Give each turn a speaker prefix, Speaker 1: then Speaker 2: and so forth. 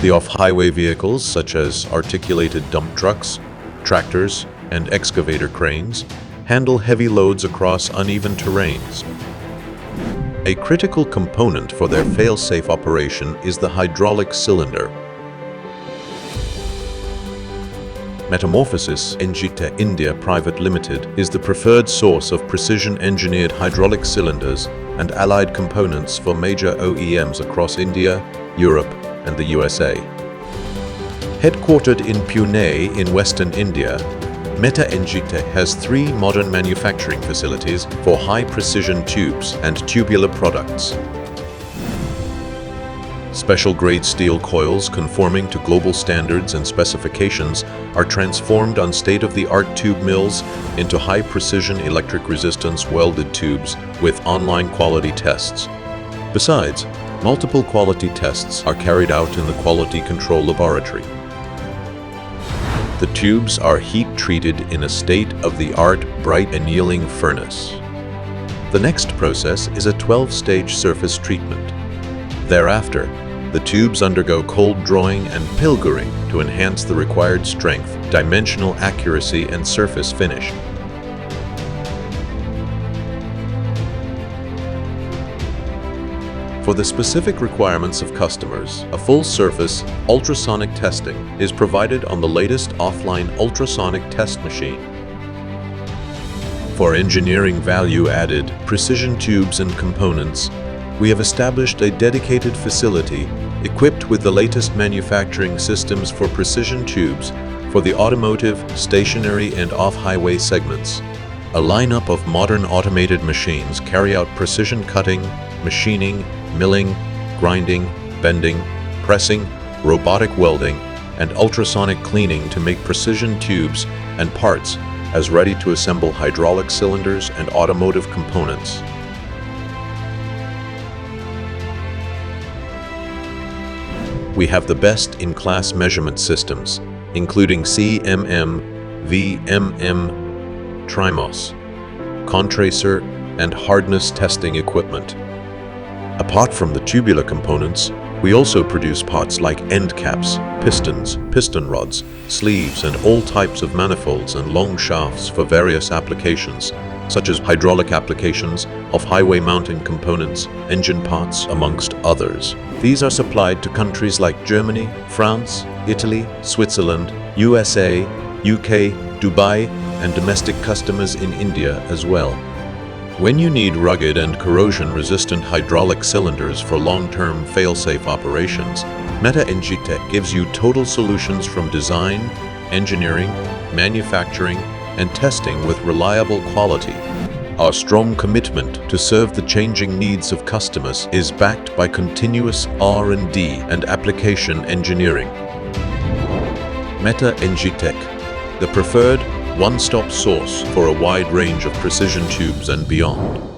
Speaker 1: The off-highway vehicles, such as articulated dump trucks, tractors, and excavator cranes, handle heavy loads across uneven terrains. A critical component for their fail-safe operation is the hydraulic cylinder. Meta Engitech India Private Limited is the preferred source of precision-engineered hydraulic cylinders and allied components for major OEMs across India, Europe, and the USA. Headquartered in Pune in western India, Meta Engitech has 3 modern manufacturing facilities for high-precision tubes and tubular products. Special-grade steel coils conforming to global standards and specifications are transformed on state-of-the-art tube mills into high-precision electric resistance welded tubes with online quality tests. Besides, multiple quality tests are carried out in the quality control laboratory. The tubes are heat-treated in a state-of-the-art bright annealing furnace. The next process is a 12-stage surface treatment. Thereafter, the tubes undergo cold drawing and pilgering to enhance the required strength, dimensional accuracy, and surface finish. For the specific requirements of customers, a full-surface ultrasonic testing is provided on the latest offline ultrasonic test machine. For engineering value-added, precision tubes and components, we have established a dedicated facility equipped with the latest manufacturing systems for precision tubes for the automotive, stationary, and off-highway segments. A lineup of modern automated machines carry out precision cutting, machining, milling, grinding, bending, pressing, robotic welding, and ultrasonic cleaning to make precision tubes and parts as ready to assemble hydraulic cylinders and automotive components. We have the best-in-class measurement systems, including CMM, VMM, Trimos, contracer, and hardness testing equipment. Apart from the tubular components, we also produce parts like end caps, pistons, piston rods, sleeves, and all types of manifolds and long shafts for various applications, such as hydraulic applications, off-highway mounting components, engine parts, amongst others. These are supplied to countries like Germany, France, Italy, Switzerland, USA, UK, Dubai, and domestic customers in India as well. When you need rugged and corrosion-resistant hydraulic cylinders for long-term fail-safe operations, Meta Engitech gives you total solutions from design, engineering, manufacturing, and testing with reliable quality. Our strong commitment to serve the changing needs of customers is backed by continuous R&D and application engineering. Meta Engitech, the preferred one-stop source for a wide range of precision tubes and beyond.